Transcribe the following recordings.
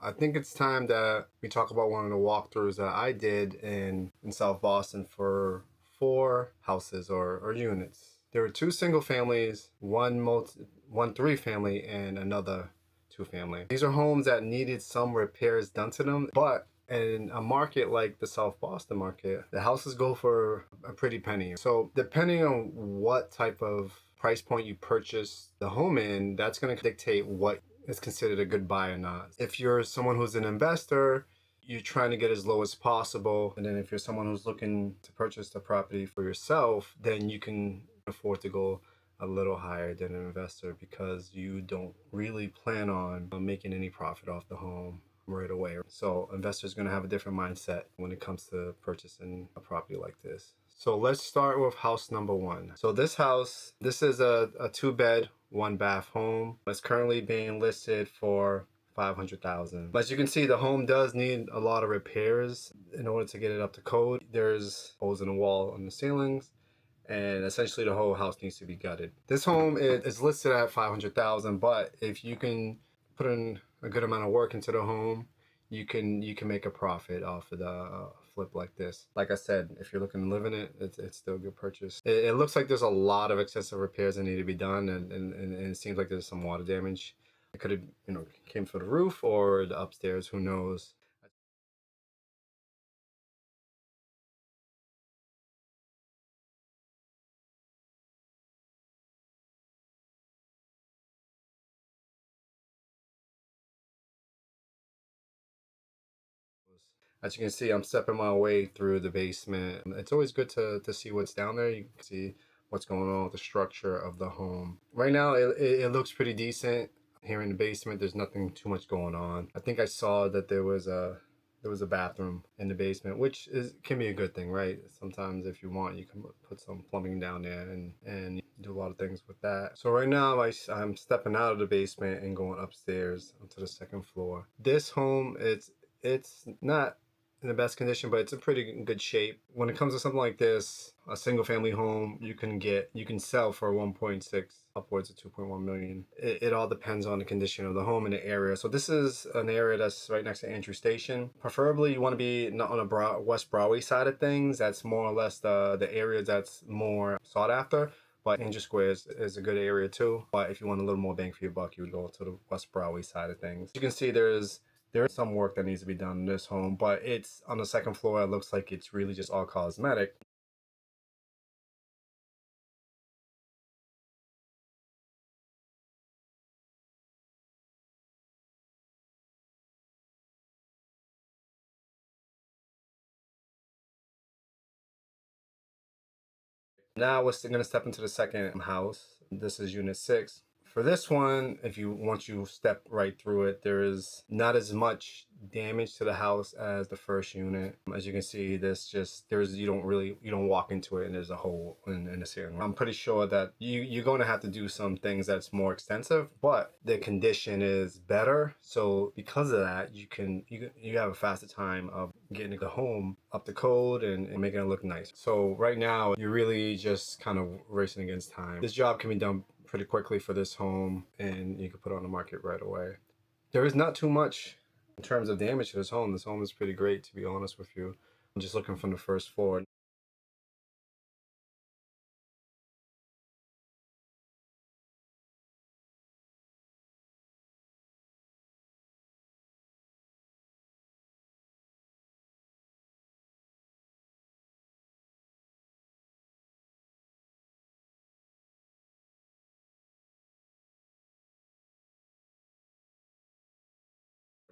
I think it's time that we talk about one of the walkthroughs that I did in South Boston for 4 houses or units. There were 2 single families, one 3 family, and another 2 family. These are homes that needed some repairs done to them, but in a market like the South Boston market, the houses go for a pretty penny. So depending on what type of price point you purchase the home in, that's going to dictate what is considered a good buy or not. If you're someone who's an investor, you're trying to get as low as possible. And then if you're someone who's looking to purchase the property for yourself, then you can afford to go a little higher than an investor because you don't really plan on making any profit off the home right away. So investors are going to have a different mindset when it comes to purchasing a property like this. So let's start with house number 1. So this house, this is a 2-bed, 1-bath home. It's currently being listed for $500,000. As you can see, the home does need a lot of repairs in order to get it up to code. There's holes in the wall on the ceilings, and essentially the whole house needs to be gutted. This home is listed at $500,000, but if you can put in a good amount of work into the home, you can make a profit off of the flip like this. Like I said, if you're looking to live in it, it's still a good purchase. It looks like there's a lot of excessive repairs that need to be done, and it seems like there's some water damage. It could have, came from the roof or the upstairs, who knows. As you can see, I'm stepping my way through the basement. It's always good to see what's down there. You can see what's going on with the structure of the home. Right now, it looks pretty decent. Here in the basement, there's nothing too much going on. I think I saw that there was a bathroom in the basement, which can be a good thing, right? Sometimes if you want, you can put some plumbing down there and do a lot of things with that. So right now, I'm stepping out of the basement and going upstairs onto the second floor. This home, it's not in the best condition, but it's in pretty good shape. When it comes to something like this, a single family home, you can sell for 1.6 upwards of 2.1 million. It all depends on the condition of the home and the area. So this is an area that's right next to Andrew Station. Preferably you want to be not on the West Broadway side of things. That's more or less the area that's more sought after. But Angel Square is a good area too. But if you want a little more bang for your buck, you would go to the West Broadway side of things. You can see there is some work that needs to be done in this home, but it's on the second floor. It looks like it's really just all cosmetic. Now we're going to step into the second house. This is unit 6. For this one, once you step right through it, there is not as much damage to the house as the first unit. As you can see, you don't walk into it and there's a hole in the ceiling. I'm pretty sure that you're going to have to do some things that's more extensive, but the condition is better. So because of that, you have a faster time of getting the home up to code and making it look nice. So right now, you're really just kind of racing against time. This job can be done pretty quickly for this home, and you can put it on the market right away. There is not too much in terms of damage to this home. This home is pretty great, to be honest with you. I'm just looking from the first floor.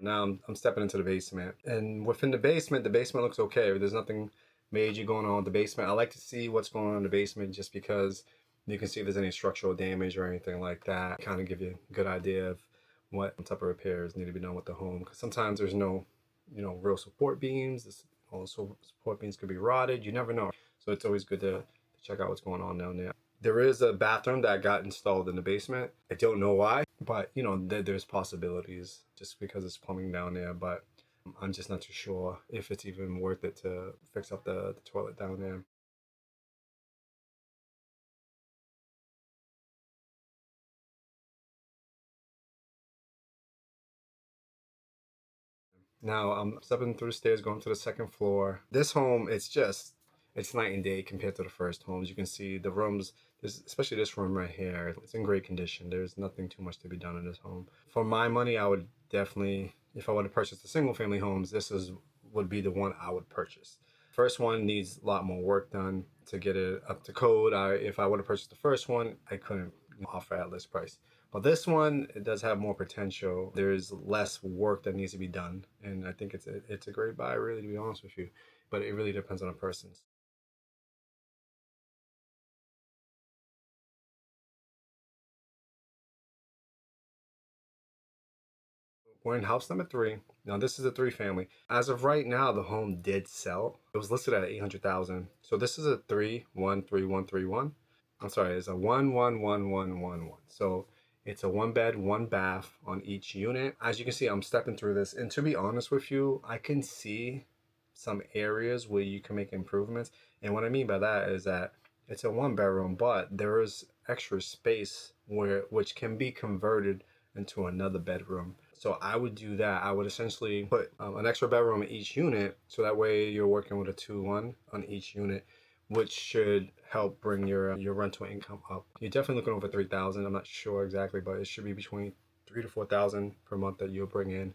Now I'm stepping into the basement, and within the basement looks okay. There's nothing major going on with the basement. I like to see what's going on in the basement just because you can see if there's any structural damage or anything like that. Kind of give you a good idea of what type of repairs need to be done with the home. Because sometimes there's no, real support beams. Also, support beams could be rotted. You never know. So it's always good to check out what's going on down there. There is a bathroom that got installed in the basement. I don't know why, but there's possibilities just because it's plumbing down there. But I'm just not too sure if it's even worth it to fix up the toilet down there. Now I'm stepping through the stairs, going to the second floor. This home, it's night and day compared to the first homes. You can see the rooms, especially this room right here. It's in great condition. There's nothing too much to be done in this home. For my money, I would definitely, if I were to purchase the single family homes, this is would be the one I would purchase. First one needs a lot more work done to get it up to code. If I would have purchased the first one, I couldn't offer at list price. But this one, it does have more potential. There's less work that needs to be done, and I think it's a great buy, really, to be honest with you. But it really depends on a person's. We're in house number three. Now this is a three family. As of right now, the home did sell. It was listed at 800,000. So this is a 3-1-3-1-3-1. I'm sorry, it's a 1-1-1-1-1-1. So it's a one bed, one bath on each unit. As you can see, I'm stepping through this, and to be honest with you, I can see some areas where you can make improvements. And what I mean by that is that it's a one bedroom, but there is extra space where which can be converted into another bedroom. So I would do that. I would essentially put an extra bedroom in each unit, so that way you're working with a 2-1 on each unit, which should help bring your rental income up. You're definitely looking over 3,000. I'm not sure exactly, but it should be between 3 to 4,000 per month that you'll bring in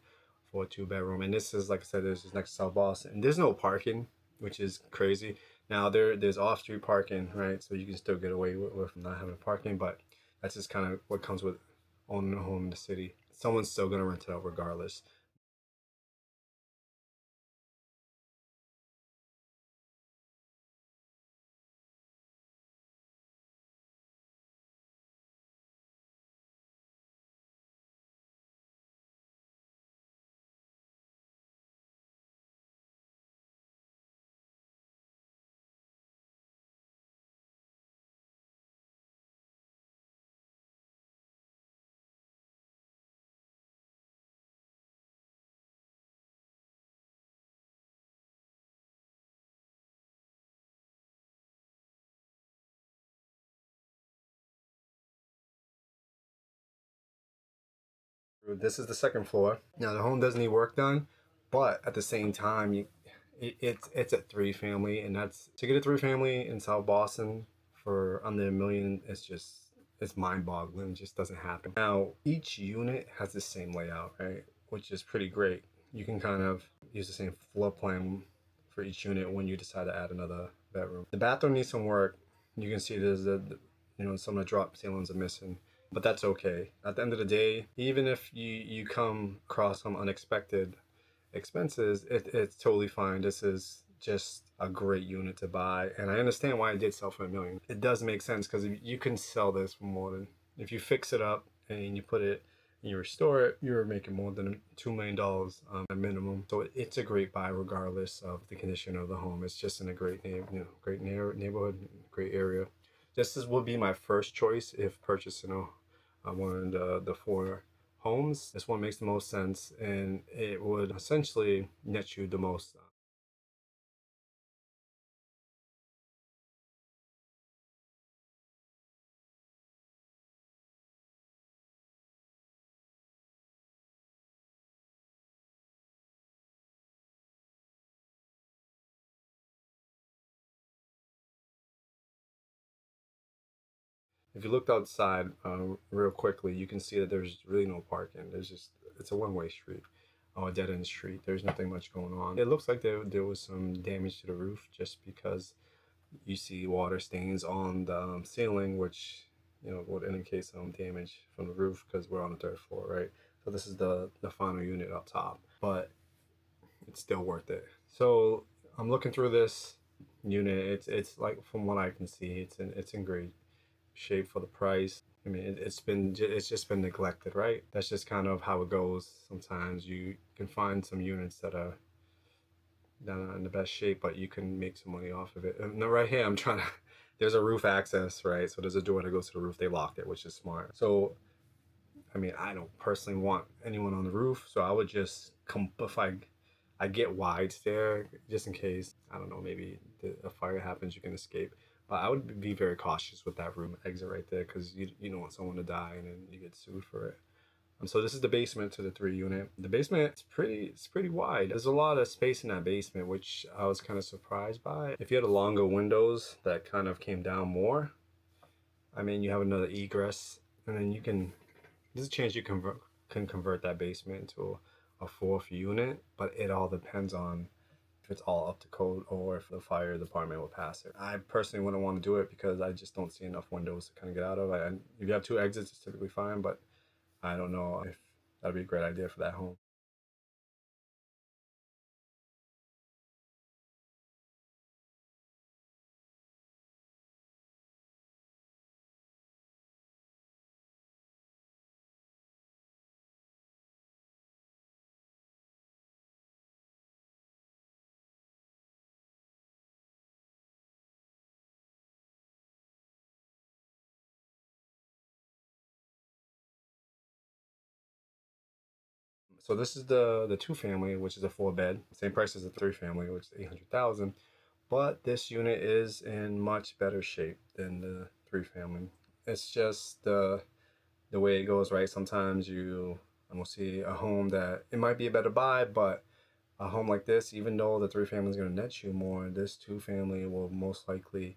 for a two-bedroom. And this is, like I said, this is next to South Boston. And there's no parking, which is crazy. Now there's off-street parking, right? So you can still get away with not having parking, but that's just kind of what comes with owning a home in the city. Someone's still gonna rent it out regardless. This is the second floor. Now the home does need work done, but at the same time, it's a three family, and that's to get a three family in South Boston for under a million. It's mind boggling. It just doesn't happen. Now each unit has the same layout, right? Which is pretty great. You can kind of use the same floor plan for each unit when you decide to add another bedroom. The bathroom needs some work. You can see there's some of the drop ceilings are missing, but that's okay. At the end of the day, even if you come across some unexpected expenses, it's totally fine. This is just a great unit to buy, and I understand why it did sell for a million. It does make sense because you can sell this for more than, if you fix it up and you put it and you restore it, you're making more than $2 million at minimum. So it's a great buy regardless of the condition of the home. It's just in a great neighborhood, great area. This is would be my first choice if purchasing one of the four homes. This one makes the most sense, and it would essentially net you the most. If you looked outside real quickly, you can see that there's really no parking. It's a one-way street, or a dead-end street. There's nothing much going on. It looks like there was some damage to the roof just because you see water stains on the ceiling, which would indicate some damage from the roof because we're on the third floor, right? So this is the final unit up top, but it's still worth it. So I'm looking through this unit. It's like, from what I can see, it's in great shape for the price. I mean, it's just been neglected, right? That's just kind of how it goes. Sometimes you can find some units that are not in the best shape, but you can make some money off of it. And right here, I'm trying to. There's a roof access, right? So there's a door that goes to the roof. They locked it, which is smart. So I mean, I don't personally want anyone on the roof, so I would just come if I get wide there just in case. I don't know, maybe a fire happens, you can escape. But I would be very cautious with that room exit right there because you don't want someone to die and then you get sued for it. So this is the basement to the 3 unit. The basement it's pretty wide. There's a lot of space in that basement, which I was kind of surprised by. If you had a longer windows that kind of came down more, I mean, you have another egress, and then you can. There's a chance you can convert that basement into a fourth unit, but it all depends on if it's all up to code or if the fire department will pass it. I personally wouldn't want to do it because I just don't see enough windows to kind of get out of. And if you have two exits, it's typically fine, but I don't know if that'd be a great idea for that home. So this is the two family, which is a 4 bed, same price as the 3 family, which is 800,000. But this unit is in much better shape than the 3 family. It's just the way it goes, right? Sometimes you will see a home that it might be a better buy, but a home like this, even though the 3 family is going to net you more, this 2 family will most likely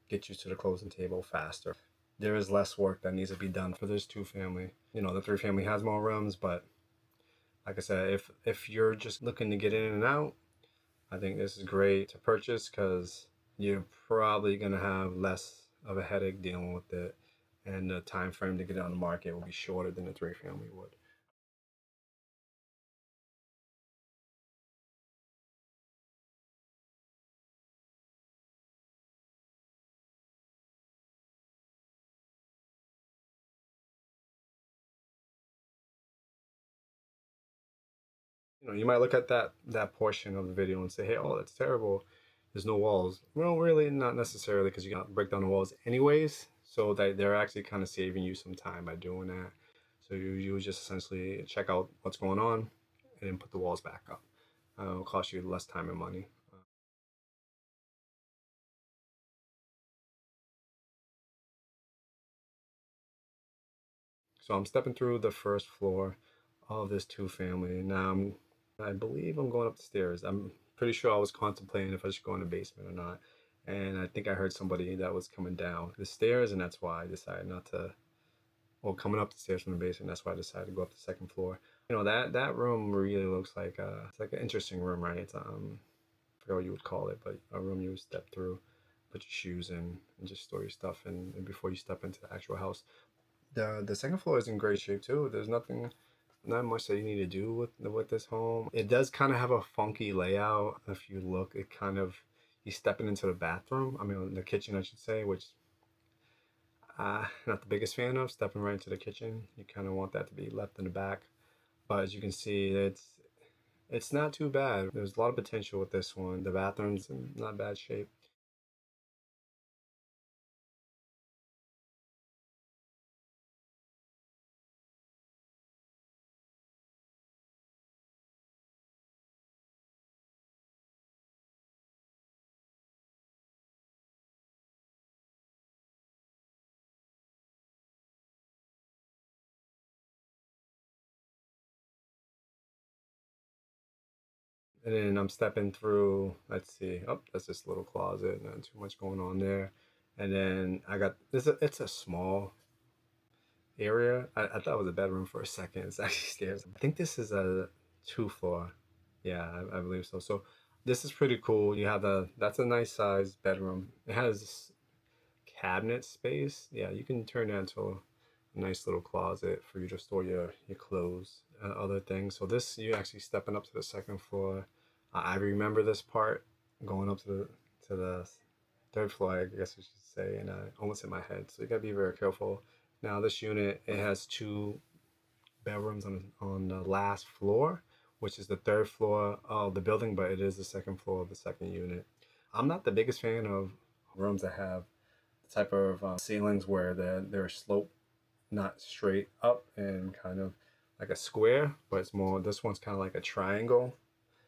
get you to the closing table faster. There is less work that needs to be done for this 2 family. The 3 family has more rooms, but like I said, if you're just looking to get in and out, I think this is great to purchase because you're probably gonna have less of a headache dealing with it, and the time frame to get it on the market will be shorter than the 3 family would. You might look at that portion of the video and say, "Hey, oh, that's terrible. There's no walls." Well, really, not necessarily, because you got to break down the walls anyways. So that they're actually kind of saving you some time by doing that. So you just essentially check out what's going on, and then put the walls back up. It'll cost you less time and money. So I'm stepping through the first floor of this 2 family. Now I believe I'm going up the stairs. I'm pretty sure I was contemplating if I should go in the basement or not. And I think I heard somebody that was coming down the stairs, and that's why I decided not to. Well, coming up the stairs from the basement, that's why I decided to go up the second floor. That room really looks like it's like an interesting room, right? It's I forget what you would call it, but a room you would step through, put your shoes in, and just store your stuff in, and before you step into the actual house. The second floor is in great shape too. There's not much that you need to do with this home. It does kind of have a funky layout. If you look, it kind of you're stepping into the bathroom. I mean, the kitchen, I should say, which not the biggest fan of. Stepping right into the kitchen, you kind of want that to be left in the back. But as you can see, it's not too bad. There's a lot of potential with this one. The bathroom's in not bad shape. And then I'm stepping through, let's see, oh, that's just a little closet, not too much going on there. And then I got it's a small area. I thought it was a bedroom for a second. It's actually stairs. I think this is a 2 floor. Yeah, I believe so. So this is pretty cool. You have that's a nice sized bedroom. It has cabinet space. Yeah, you can turn that into a nice little closet for you to store your clothes and other things. So this you actually stepping up to the second floor. I remember this part going up to the third floor, I guess I should say, and I almost hit my head. So you gotta be very careful. Now this unit it has 2 bedrooms on the last floor, which is the third floor of the building, but it is the second floor of the second unit. I'm not the biggest fan of rooms that have the type of ceilings where they're sloped, not straight up and kind of like a square, but it's more. This one's kind of like a triangle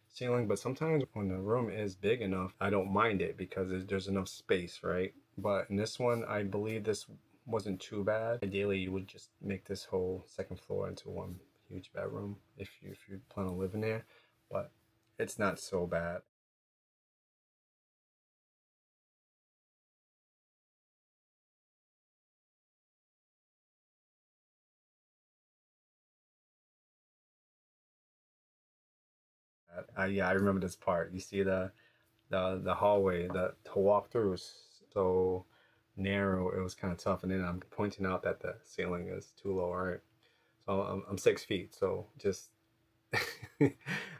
ceiling. But sometimes when the room is big enough, I don't mind it because there's enough space, right? But in this one, I believe this wasn't too bad. Ideally, you would just make this whole second floor into one huge bedroom if you plan on living there, but it's not so bad. Yeah, I remember this part. You see the hallway, to walk through was so narrow. It was kind of tough, and then I'm pointing out that the ceiling is too low. Right, so I'm 6 feet. So just I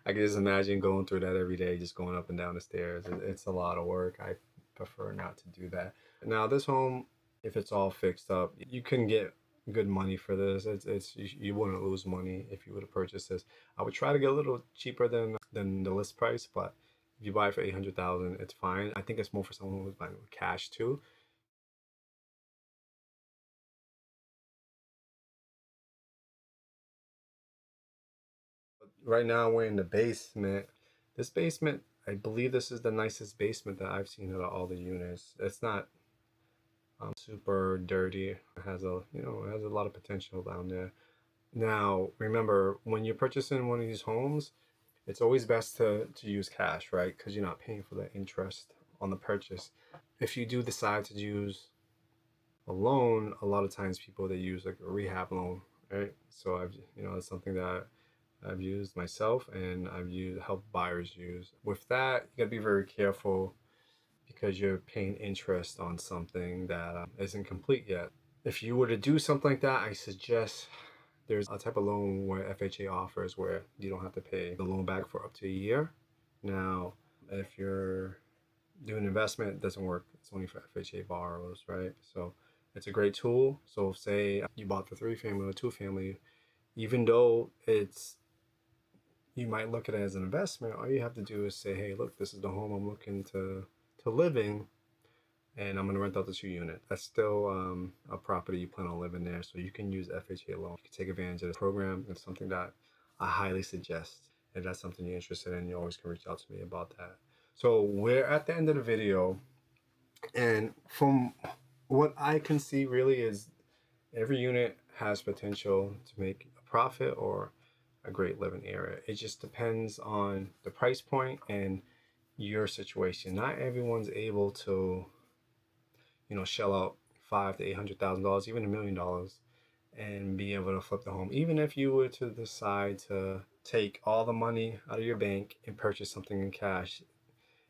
can just imagine going through that every day, just going up and down the stairs. It's a lot of work. I prefer not to do that. Now this home, if it's all fixed up, you can get good money for this. It's you wouldn't lose money if you would have purchased this. I would try to get a little cheaper than the list price, but if you buy it for 800,000, it's fine. I think it's more for someone who's buying with cash too. But right now we're in the basement. This basement, I believe this is the nicest basement that I've seen out of all the units. It's not super dirty. It has it has a lot of potential down there. Now, remember, when you're purchasing one of these homes, it's always best to use cash, right? Because you're not paying for the interest on the purchase. If you do decide to use a loan, a lot of times people they use like a rehab loan, right? So it's something that I've used myself and I've used helped buyers use. With that, you gotta be very careful because you're paying interest on something that isn't complete yet. If you were to do something like that, I suggest there's a type of loan where FHA offers where you don't have to pay the loan back for up to a year. Now, if you're doing investment, it doesn't work. It's only for FHA borrowers, right? So it's a great tool. So say you bought the 3 family or 2 family, even though it's you might look at it as an investment, all you have to do is say, hey, look, this is the home I'm looking to live in, and I'm going to rent out the 2 unit. That's still a property you plan on living there, so you can use FHA loan. You can take advantage of the program. It's something that I highly suggest. If that's something you're interested in, you always can reach out to me about that. So we're at the end of the video, and from what I can see, really is every unit has potential to make a profit or a great living area. It just depends on the price point and your situation. Not everyone's able to shell out five to $800,000, even $1 million, and be able to flip the home. Even if you were to decide to take all the money out of your bank and purchase something in cash,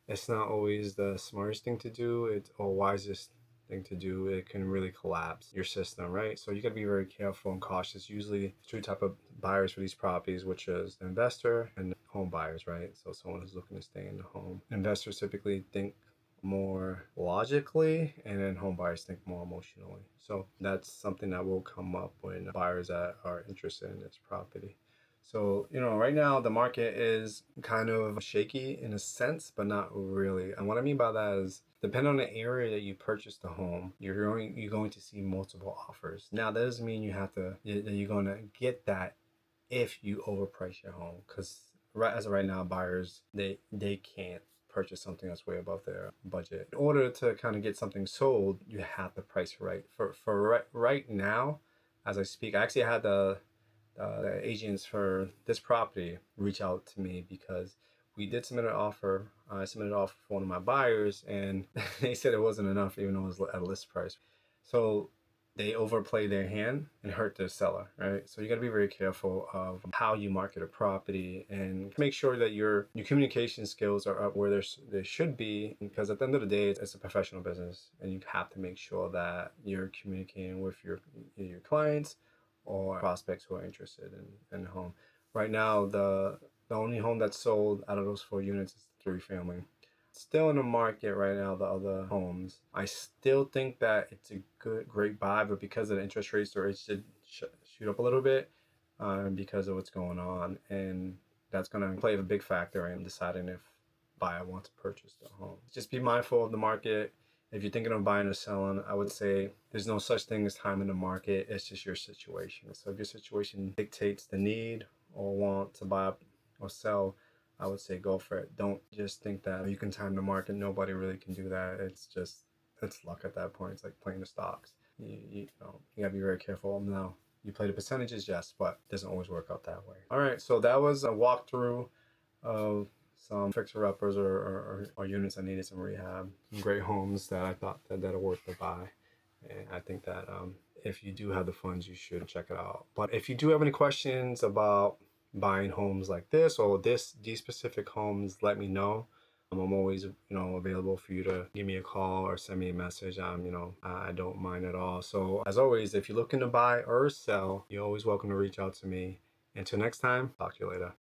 it's not always the smartest thing to do. It's or wisest thing to do. It can really collapse your system, right? So you got to be very careful and cautious. Usually, 2 type of buyers for these properties, which is the investor and the home buyers, right? So someone who's looking to stay in the home. Investors typically think more logically, and then home buyers think more emotionally. So that's something that will come up when buyers that are interested in this property. So, right now the market is kind of shaky in a sense, but not really. And what I mean by that is, depending on the area that you purchase the home, you're going to see multiple offers. Now, that doesn't mean that you're going to get that if you overprice your home, because as of right now, buyers they can't purchase something that's way above their budget. In order to kind of get something sold, you have to price right. For right now, as I speak, I actually had the agents for this property reach out to me because we did submit an offer. I submitted an offer for one of my buyers, and they said it wasn't enough, even though it was at a list price. So they overplay their hand and hurt the seller, right? So you got to be very careful of how you market a property and make sure that your communication skills are up where they should be, because at the end of the day, it's a professional business, and you have to make sure that you're communicating with your clients or prospects who are interested in the home. Right now, the only home that's sold out of those 4 units is 3 family. Still in the market right now, the other homes. I still think that it's a great buy, but because of the interest rates, the rates should shoot up a little bit because of what's going on, and that's going to play a big factor in deciding if buyer wants to purchase the home. Just be mindful of the market. If you're thinking of buying or selling, I would say there's no such thing as time in the market. It's just your situation. So if your situation dictates the need or want to buy or sell, I would say go for it. Don't just think that you can time the market. Nobody really can do that. It's luck at that point. It's like playing the stocks. you gotta be very careful. Now, you play the percentages, yes, but it doesn't always work out that way. All right, so that was a walkthrough of some fixer-uppers or units that needed some rehab. Some great homes that I thought that are worth the buy. And I think that if you do have the funds, you should check it out. But if you do have any questions about buying homes like this or these specific homes, let me know. I'm always, available for you to give me a call or send me a message. I don't mind at all. So as always, if you're looking to buy or sell, you're always welcome to reach out to me. Until next time, talk to you later.